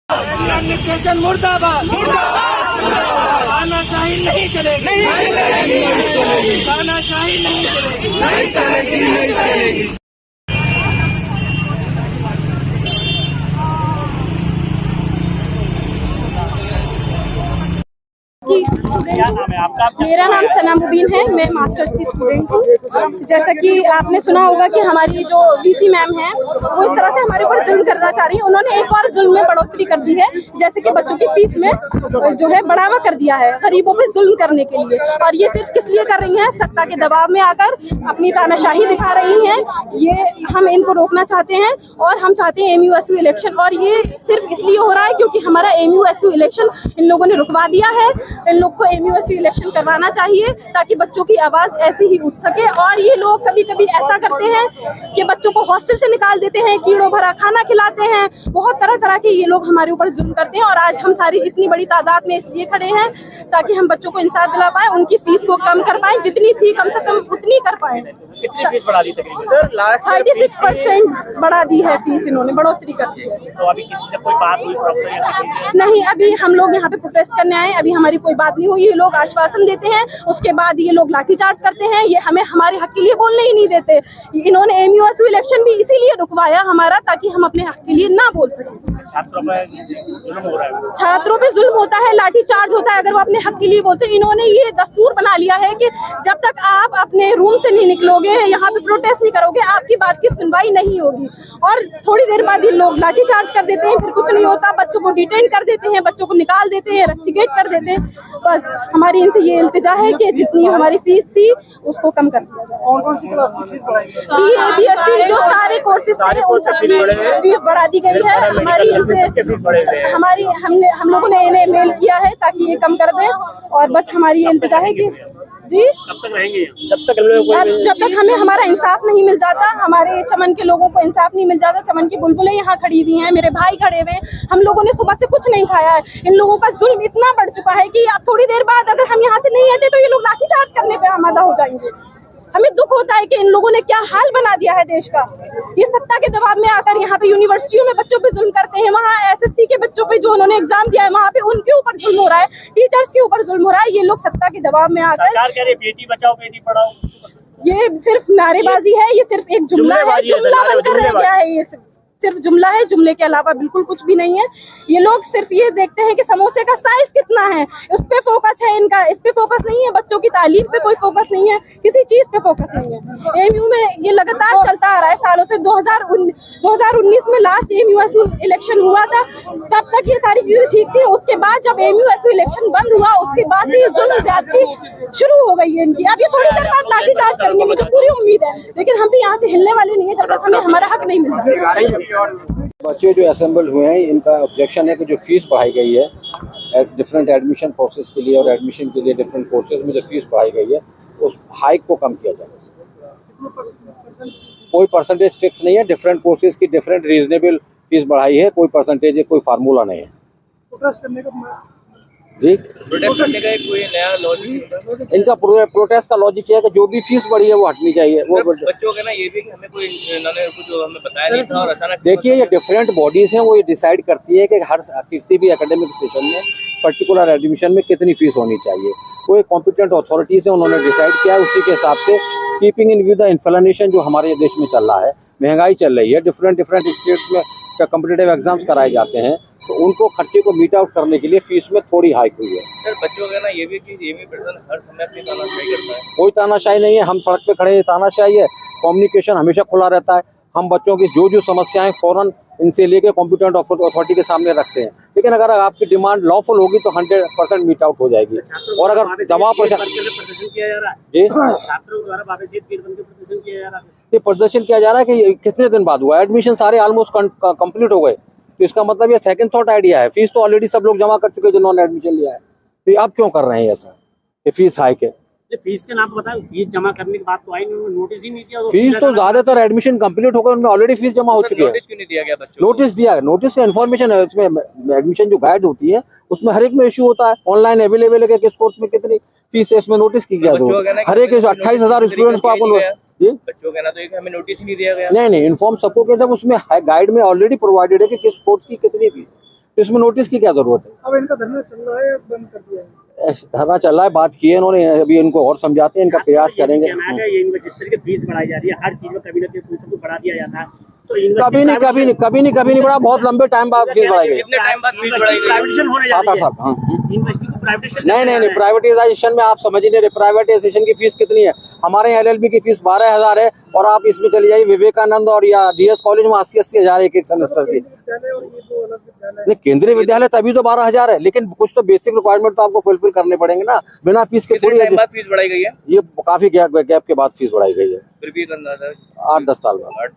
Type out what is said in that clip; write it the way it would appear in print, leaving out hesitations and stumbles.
Administration मुर्दाबाद, तानाशाही नहीं चलेगी, तानाशाही नहीं चलेगी। मेरा नाम सना मुबीन है, मैं मास्टर्स की स्टूडेंट हूँ। जैसा कि आपने सुना होगा कि हमारी जो वीसी मैम है वो इस तरह से हमारे ऊपर जुल्म करना चाह रही है। उन्होंने एक और जुल्म में बढ़ोतरी कर दी है, जैसे कि बच्चों की फीस में जो है बढ़ावा कर दिया है गरीबों पे जुल्म करने के लिए। और ये सिर्फ किस लिए कर रही हैं? सत्ता के दबाव में आकर अपनी तानाशाही दिखा रही हैं। ये हम इनको रोकना चाहते हैं और हम चाहते हैं एमयूएसयू इलेक्शन। और ये सिर्फ इसलिए हो रहा है क्योंकि हमारा एमयूएसयू इलेक्शन इन लोगों ने रुकवा दिया है। इन लोग को एमयूएसयू इलेक्शन करवाना चाहिए ताकि बच्चों की आवाज ऐसे ही उठ सके। और ये लोग कभी कभी ऐसा करते हैं कि बच्चों को हॉस्टल से निकाल देते हैं, कीड़ों भरा खाना खिलाते हैं, बहुत तरह तरह के ये लोग हमारे ऊपर जुल्म करते हैं। और आज हम सारी इतनी बड़ी तादाद में इसलिए खड़े हैं ताकि हम बच्चों को इंसाफ दिला पाए, उनकी फीस को कम कर पाए, जितनी थी कम से कम उतनी कर पाए। 36% बढ़ा दी है फीस, इन्होंने बढ़ोतरी कर दी है। तो अभी किसी से कोई बात हुई नहीं, अभी हम लोग यहाँ पे प्रोटेस्ट करने आए, अभी हमारी कोई बात नहीं हुई। ये लोग आश्वासन देते हैं, उसके बाद ये लोग लाठीचार्ज करते हैं। ये हमें हमारे हक के लिए बोलने ही नहीं देते। इन्होंने एमयूएसयू इलेक्शन भी इसीलिए रुकवाया हमारा, ताकि हम अपने हक के लिए ना बोल सकें। छात्रों पे जुल्म हो रहा है, छात्रों पे जुल्म होता है, लाठीचार्ज होता है अगर वो अपने हक के लिए बोलते हैं। इन्होंने ये दस्तूर बना लिया है कि जब तक आप अपने रूम से नहीं निकलोगे, यहाँ पे प्रोटेस्ट नहीं करोगे, आपकी बात की सुनवाई नहीं होगी। और थोड़ी देर बाद ये लोग लाठीचार्ज कर देते हैं, फिर कुछ नहीं होता, बच्चों को डिटेन कर देते हैं, बच्चों को निकाल देते हैं, रेस्टिकेट कर देते हैं। बस हमारी इनसे ये इल्तिजा है कि जितनी हमारी फीस थी उसको कम कर दिया जाए। कौन सी क्लास की फीस बढ़ाई? BA BSc जो सारे कोर्सेज थे उन सबकी फीस बढ़ा दी गई है। हमारी इनसे हम लोगों ने इन्हें मेल किया है ताकि ये कम कर दें। और बस हमारी ये इल्तिजा है कि जी कब तक रहेंगे? जब तक हमें हमारा इंसाफ नहीं मिल जाता, हमारे चमन के लोगों को इंसाफ नहीं मिल जाता। चमन की बुलबुलें यहाँ खड़ी हुई हैं, मेरे भाई खड़े हुए हैं, हम लोगों ने सुबह से कुछ नहीं खाया है। इन लोगों का जुल्म इतना बढ़ चुका है कि अब थोड़ी देर बाद अगर हम यहाँ से नहीं हटे तो ये लोग लाठीचार्ज करने पे आमादा हो जाएंगे। हमें दुख होता है कि इन लोगों ने क्या हाल बना दिया है देश का। ये सत्ता के दबाव में आकर यहाँ पे यूनिवर्सिटियों में बच्चों पे जुल्म करते हैं, वहाँ SSC के बच्चों पे जो उन्होंने एग्जाम दिया है वहाँ पे उनके ऊपर जुल्म हो रहा है, टीचर्स के ऊपर जुल्म हो रहा है। ये लोग सत्ता के दबाव में आकर सरकार कह रही है बेटी बचाओ बेटी पढ़ाओ, ये सिर्फ नारेबाजी है, ये सिर्फ एक जुमला है, जुमला बनकर रह गया है। ये सिर्फ जुमला है, जुमले के अलावा बिल्कुल कुछ भी नहीं है। ये लोग सिर्फ ये देखते हैं कि समोसे का साइज कितना है, उस पे फोकस है इनका, इस पे फोकस नहीं है। बच्चों की तालीम पे कोई फोकस नहीं है, किसी चीज पे फोकस नहीं है। एमयू में ये लगातार चलता आ रहा है सालों से। 2019 में लास्ट एमयूएसयू इलेक्शन हुआ था, तब तक ये सारी चीजें ठीक थी। उसके बाद जब एमयूएसयू इलेक्शन बंद हुआ उसके बाद से ये जुल्म ज्यादती शुरू हो गई है इनकी। अब ये थोड़ी देर बाद लाठीचार्ज करेंगे, मुझे पूरी उम्मीद है, लेकिन हम भी यहाँ से हिलने वाले नहीं है जब तक हमें हमारा हक नहीं मिल जाएगा। बच्चे जो असेंबल हुए हैं इनका ऑब्जेक्शन है कि जो फीस बढ़ाई गई है डिफरेंट एडमिशन प्रोसेस के लिए और एडमिशन के लिए डिफरेंट कोर्सेज में जो फीस बढ़ाई गई है उस हाइक को कम किया जाए। कोई परसेंटेज फिक्स नहीं है, डिफरेंट कोर्सेज की डिफरेंट रीजनेबल फीस बढ़ाई है, कोई परसेंटेज है, कोई फार्मूला नहीं है। जी प्रोटेस्ट करने का कोई नया लॉजिक? इनका प्रोटेस्ट का लॉजिक है कि जो भी फीस बढ़ी है वो हटनी चाहिए। वो बच्चों का ना ये भी हमें कोई इन्होंने कुछ हमें बताया नहीं था और अचानक देखिए ये डिफरेंट बॉडीज हैं, वो ये डिसाइड करती है कि हर किसी भी एकेडमिक सेशन में पर्टिकुलर एडमिशन में कितनी फीस होनी चाहिए। वो एक कॉम्पिटेंट अथॉरिटी से उन्होंने डिसाइड किया, उसी के हिसाब से keeping in view the inflation जो हमारे देश में चल रहा है, महंगाई चल रही है, डिफरेंट स्टेट्स में कॉम्पिटिटिव एग्जाम्स कराए जाते हैं, तो उनको खर्चे को मीट आउट करने के लिए फीस में थोड़ी हाइक हुई है। सर बच्चों का ना ये भी कि हर समय अपनी तानाशाही करता है। कोई तानाशाही नहीं है, हम सड़क पे खड़े हैं, तानाशाही है। कम्युनिकेशन हमेशा खुला रहता है, हम बच्चों की जो समस्याएं फौरन इनसे लेके कॉम्पिटेंट अथॉरिटी के सामने रखते हैं। लेकिन अगर आपकी डिमांड लॉफुल होगी तो 100% मीट आउट हो जाएगी। और अगर दबाव प्रदर्शन किया जा रहा है जी छात्रों द्वारा प्रदर्शन किया जा रहा है, ये प्रदर्शन किया जा रहा है कि कितने दिन बाद हुआ, एडमिशन सारे ऑलमोस्ट कंप्लीट हो गए, तो इसका मतलब ये सेकंड थॉट आइडिया है। फीस तो ऑलरेडी सब लोग जमा कर चुके हैं जिन्होंने एडमिशन लिया है, तो आप क्यों कर रहे हैं ऐसा कि फीस हाइक है? फीस के नाम पर बताओ, फीस जमा करने की बात तो आई नहीं, नोटिस ही नहीं दिया। फीस तो ज्यादातर एडमिशन कंप्लीट हो गए, उनमें ऑलरेडी फीस जमा हो चुकी है। नोटिस क्यों नहीं दिया गया बच्चों? नोटिस दिया है, नोटिस का इन्फॉर्मेशन है उसमें। एडमिशन जो गाइड होती है उसमें हर एक में इश्यू होता है, ऑनलाइन अवेलेबल है कि किस कोर्स में कितनी फीस है, इसमें नोटिस की गया। हर एक 28,000 स्टूडेंट्स को आपको बच्चों का ना तो एक हमें नोटिस नहीं दिया गया। नहीं इन्फॉर्म सबको किया, जब उसमें गाइड में ऑलरेडी प्रोवाइडेड है कि किस कोर्स की कितनी फीस। तो इसमें नोटिस की क्या जरूरत है? अब इनका धरना चल रहा है, बंद कर दिया है। धरना चल रहा है, बात की है इन्होंने, अभी इनको और समझाते हैं, इनका प्रयास करेंगे। जिस तरीके फीस बढ़ाई जा रही है, हर चीज में कभी ना कभी कुछ को बढ़ा दिया जाता है, तो कभी नहीं बढ़ा, बहुत लंबे टाइम बाद फीस बढ़ाई गई। कितने टाइम बाद फीस बढ़ाई गई? प्राइवेटाइजेशन होने जा 7-8 रही है। साल। हाँ। यूनिवर्सिटी को प्राइवेटाइजेशन नहीं, प्राइवेटाइजेशन में आप समझ ही नहीं रहे। प्राइवेटाइजेशन की फीस कितनी है? हमारे यहाँ LLB की फीस 12,000 है, और आप इसमें चले जाइए विवेकानंद और या DS कॉलेज में 80-80 हजार एक सेमेस्टर की। विद्यालय और ये दो अलग विद्यालय नहीं, केंद्रीय विद्यालय तभी तो 12,000 है, लेकिन कुछ तो बेसिक रिक्वायरमेंट तो आपको फुलफिल करने पड़ेंगे ना, बिना फीस के कितने थोड़ी। टाइम बाद फीस बढ़ाई गई है? ये काफी गैप के बाद फीस बढ़ाई गई है, फिर भी एक अंदाजा 8-10 साल बाद।